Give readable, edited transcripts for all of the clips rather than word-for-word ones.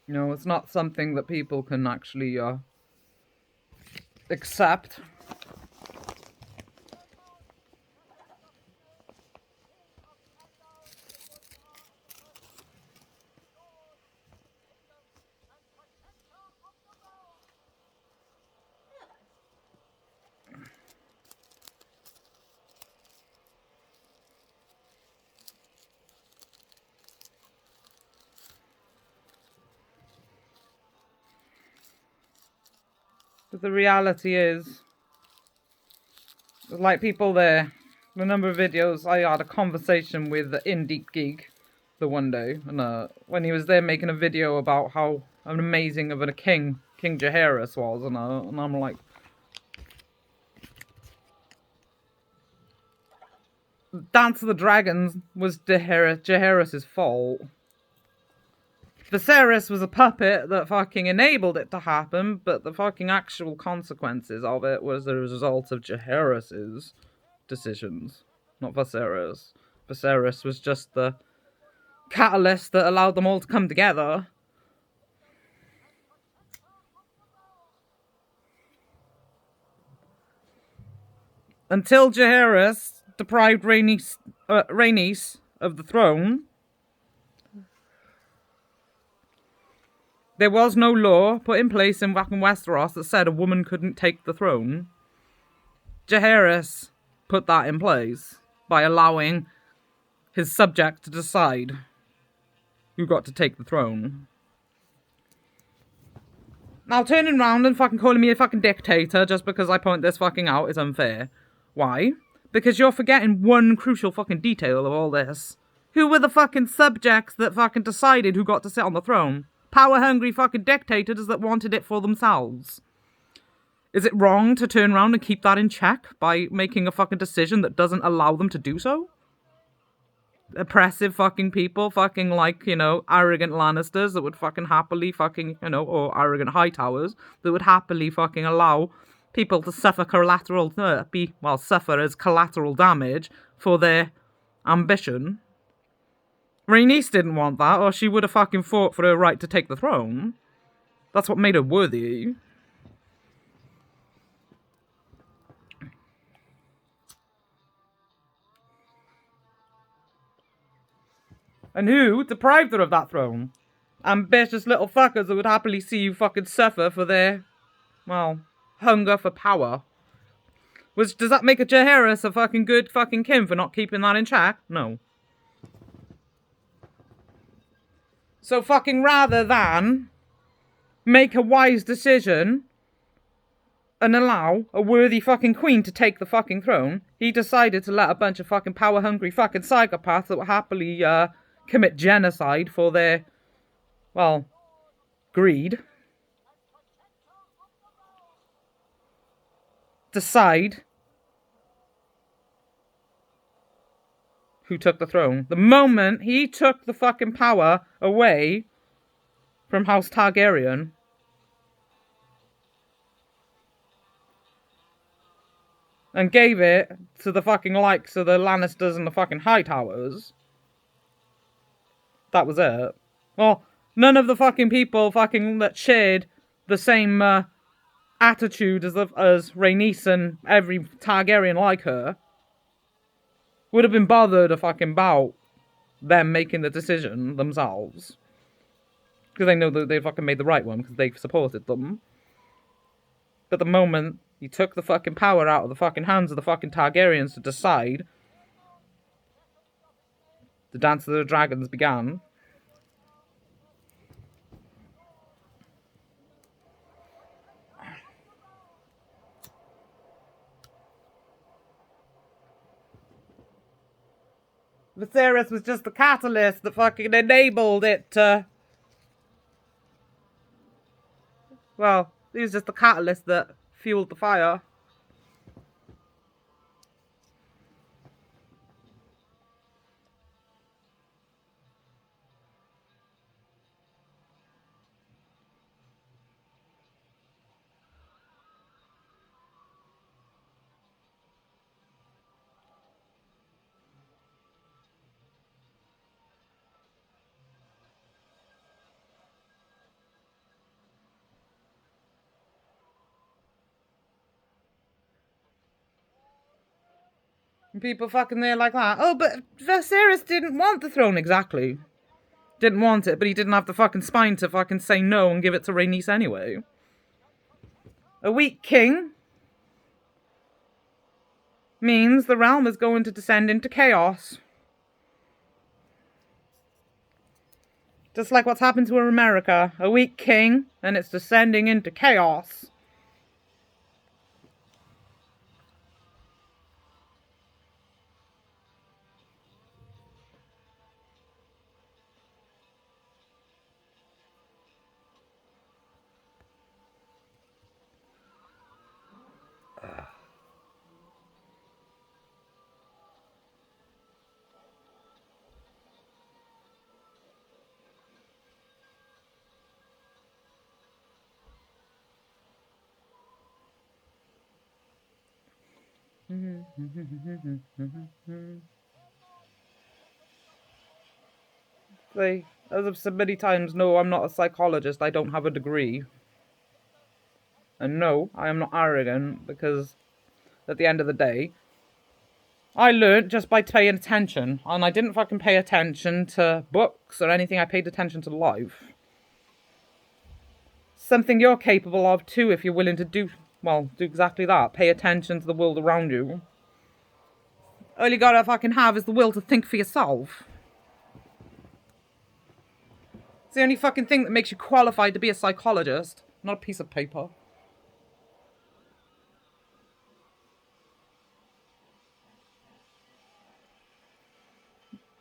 You know, it's not something that people can actually accept. But the reality is, there's like people there. The number of videos I had a conversation with Indie Geek the one day, and when he was there making a video about how amazing of a king King Jaehaerys was, and I'm like, Dance of the Dragons was Jaehaerys' fault. Viserys was a puppet that fucking enabled it to happen, but the fucking actual consequences of it was the result of Jaehaerys' decisions, not Viserys. Viserys was just the catalyst that allowed them all to come together. Until Jaehaerys deprived Rhaenys of the throne, there was no law put in place in fucking Westeros that said a woman couldn't take the throne. Jaehaerys put that in place by allowing his subjects to decide who got to take the throne. Now turning around and fucking calling me a fucking dictator just because I point this fucking out is unfair. Why? Because you're forgetting one crucial fucking detail of all this. Who were the fucking subjects that fucking decided who got to sit on the throne? Power-hungry fucking dictators that wanted it for themselves. Is it wrong to turn around and keep that in check by making a fucking decision that doesn't allow them to do so? Oppressive fucking people, fucking like, you know, arrogant Lannisters that would fucking happily fucking, you know, or arrogant Hightowers that would happily fucking allow people to suffer suffer as collateral damage for their ambition. Rhaenys didn't want that, or she would have fucking fought for her right to take the throne. That's what made her worthy. And who deprived her of that throne? Ambitious little fuckers that would happily see you fucking suffer for their, well, hunger for power. Does that make a Jaehaerys a fucking good fucking king for not keeping that in check? No. So fucking rather than make a wise decision and allow a worthy fucking queen to take the fucking throne, he decided to let a bunch of fucking power-hungry fucking psychopaths that would happily commit genocide for their, well, greed, decide who took the throne. The moment he took the fucking power away from House Targaryen, and gave it to the fucking likes of the Lannisters and the fucking Hightowers, that was it. Well, none of the fucking people fucking that shared the same attitude as Rhaenys and every Targaryen like her would have been bothered a fucking about them making the decision themselves. Because they know that they fucking made the right one because they supported them. But the moment he took the fucking power out of the fucking hands of the fucking Targaryens to decide, the Dance of the Dragons began. Viserys was just the catalyst that fucking enabled it to... Well, he was just the catalyst that fueled the fire. People fucking there like that. Oh, but Viserys didn't want the throne. Exactly. Didn't want it, but he didn't have the fucking spine to fucking say no and give it to Rhaenys anyway. A weak king means the realm is going to descend into chaos. Just like what's happened to America. A weak king, and it's descending into chaos. They, as I've said many times, no, I'm not a psychologist. I don't have a degree. And no, I am not arrogant, because at the end of the day, I learnt just by paying attention. And I didn't fucking pay attention to books or anything. I paid attention to life. Something you're capable of too if you're willing to do exactly that. Pay attention to the world around you. All you gotta fucking have is the will to think for yourself. It's the only fucking thing that makes you qualified to be a psychologist, not a piece of paper.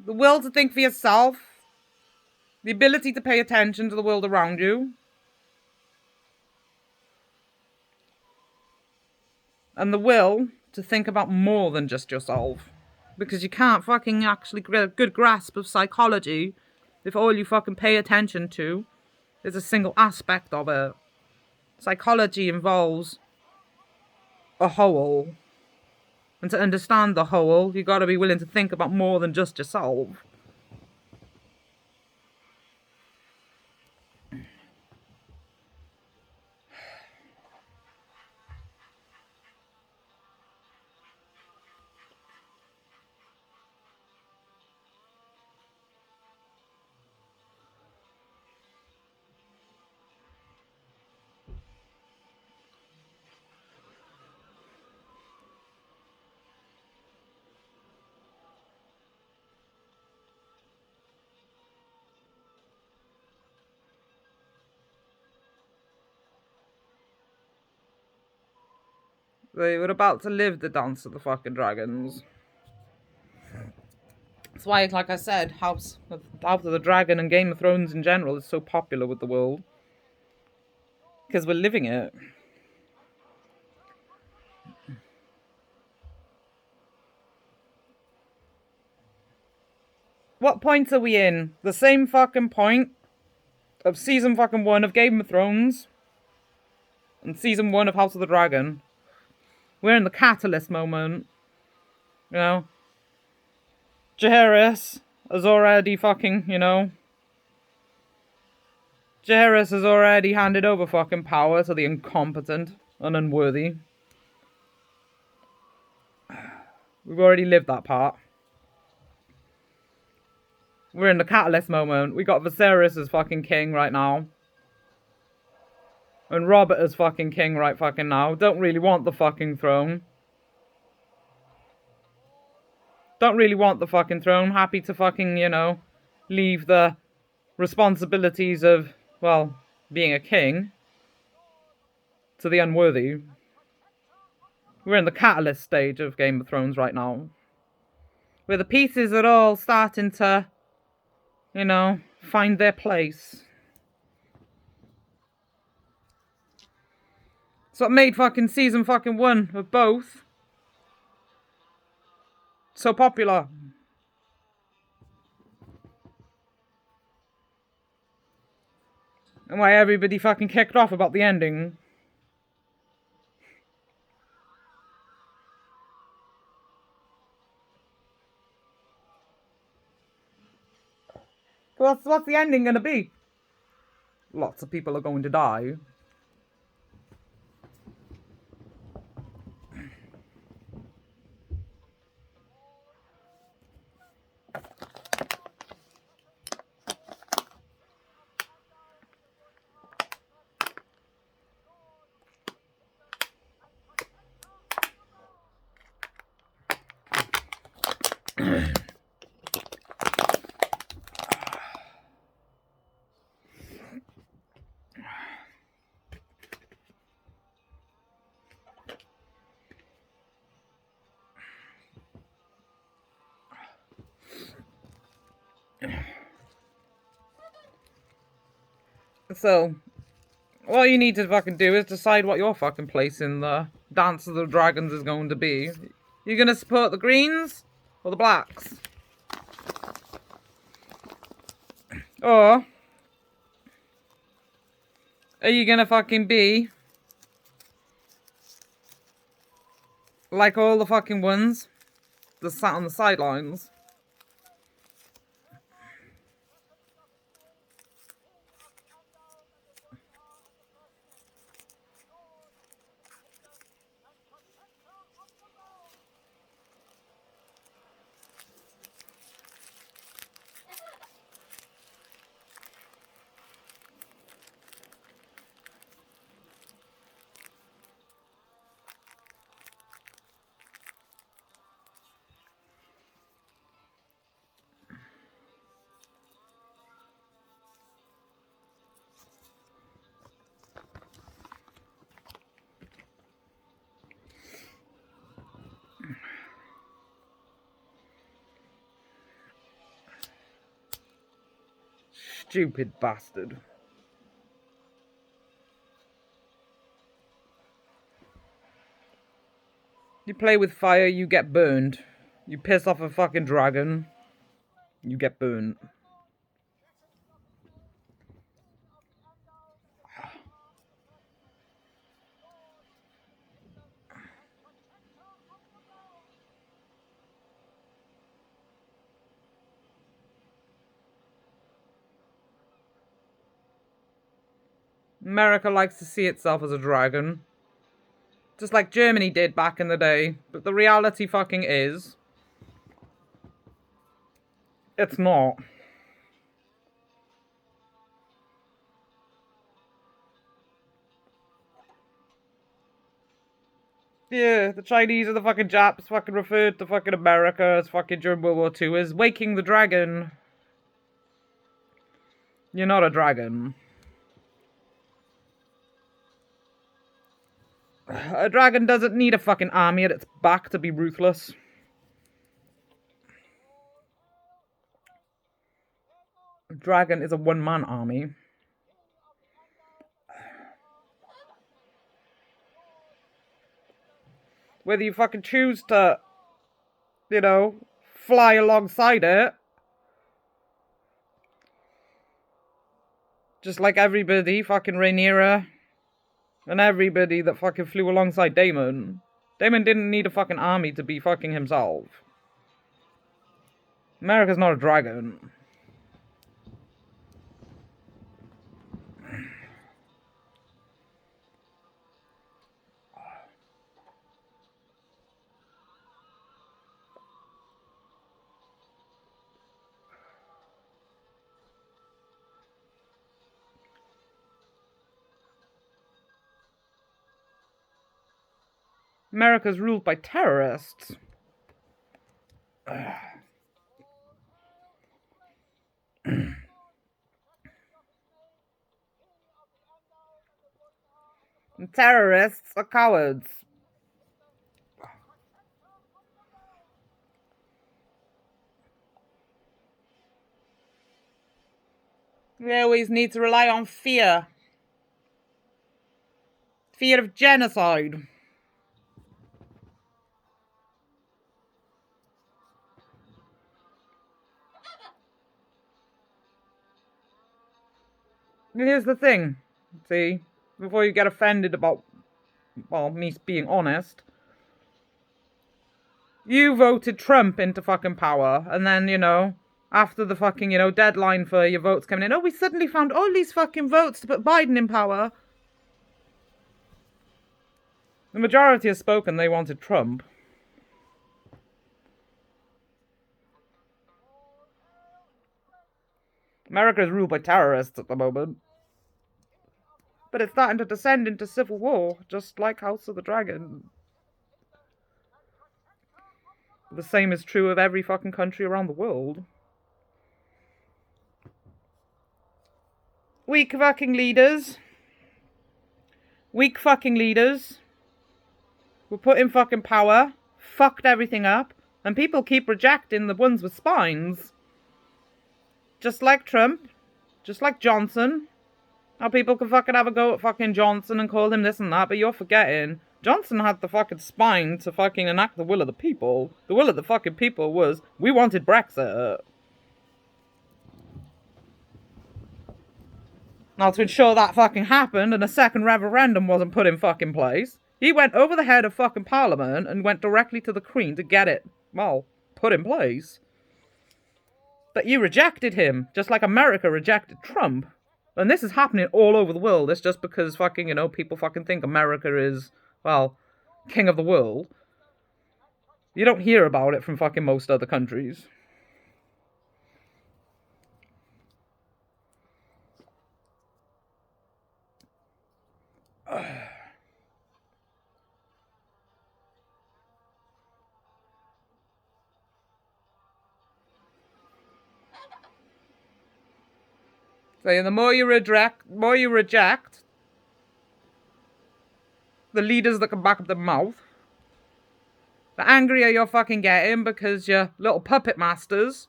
The will to think for yourself, the ability to pay attention to the world around you, and the will to think about more than just yourself. Because you can't fucking actually get a good grasp of psychology if all you fucking pay attention to is a single aspect of it. Psychology involves a whole. And to understand the whole, you gotta be willing to think about more than just yourself. They were about to live the Dance of the fucking Dragons. That's why, like I said, House of the Dragon and Game of Thrones in general is so popular with the world. Because we're living it. What point are we in? The same fucking point of season fucking 1 of Game of Thrones and season 1 of House of the Dragon. We're in the catalyst moment. You know? Jaehaerys has already fucking, Jaehaerys has already handed over fucking power to the incompetent and unworthy. We've already lived that part. We're in the catalyst moment. We got Viserys as fucking king right now. And Robert as fucking king right fucking now. Don't really want the fucking throne. Don't really want the fucking throne. Happy to fucking, leave the responsibilities of, being a king to the unworthy. We're in the catalyst stage of Game of Thrones right now. Where the pieces are all starting to, find their place. It's what made fucking season fucking 1 of both so popular. And why everybody fucking kicked off about the ending. What's the ending gonna be? Lots of people are going to die. So, what you need to fucking do is decide what your fucking place in the Dance of the Dragons is going to be. You gonna support the Greens or the Blacks? Or are you gonna fucking be like all the fucking ones that sat on the sidelines? Stupid bastard. You play with fire, you get burned. You piss off a fucking dragon, you get burned. America likes to see itself as a dragon. Just like Germany did back in the day. But the reality fucking is, it's not. Yeah, the Chinese and the fucking Japs fucking referred to fucking America as fucking during World War II as waking the dragon. You're not a dragon. A dragon doesn't need a fucking army at its back to be ruthless. A dragon is a one-man army. Whether you fucking choose to, you know, fly alongside it, just like everybody, fucking Rhaenyra, and everybody that fucking flew alongside Daemon. Daemon didn't need a fucking army to be fucking himself. America's not a dragon. America's ruled by terrorists. And terrorists are cowards. We always need to rely on fear. Fear of genocide. Here's the thing, see, before you get offended about, well, me being honest, you voted Trump into fucking power, and then, you know, after the fucking, you know, deadline for your votes coming in, oh, we suddenly found all these fucking votes to put Biden in power. The majority has spoken, they wanted Trump. America is ruled by terrorists at the moment. But it's starting to descend into civil war, just like House of the Dragon. The same is true of every fucking country around the world. Weak fucking leaders. Weak fucking leaders. Were put in fucking power. Fucked everything up. And people keep rejecting the ones with spines. Just like Trump. Just like Johnson. Now people can fucking have a go at fucking Johnson and call him this and that, but you're forgetting Johnson had the fucking spine to fucking enact the will of the people. The will of the fucking people was, we wanted Brexit. Now, to ensure that fucking happened and a second referendum wasn't put in fucking place, he went over the head of fucking Parliament and went directly to the Queen to get it, well, put in place. But you rejected him, just like America rejected Trump. And this is happening all over the world. It's just because fucking, people fucking think America is, well, king of the world. You don't hear about it from fucking most other countries. So the more you reject the leaders that can back up their mouth, the angrier you're fucking getting because your little puppet masters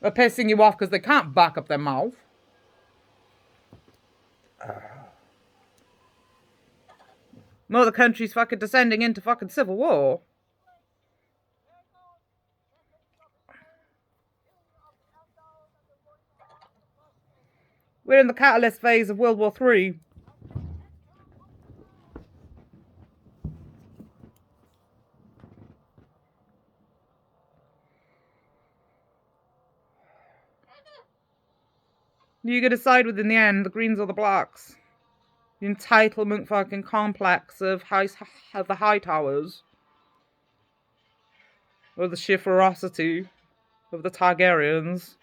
are pissing you off because they can't back up their mouth. No, the country's fucking descending into fucking civil war. We're in the catalyst phase of World War III. You can decide within the end, the Greens or the Blacks. The entitlement fucking complex of the Hightowers. Or the sheer ferocity of the Targaryens.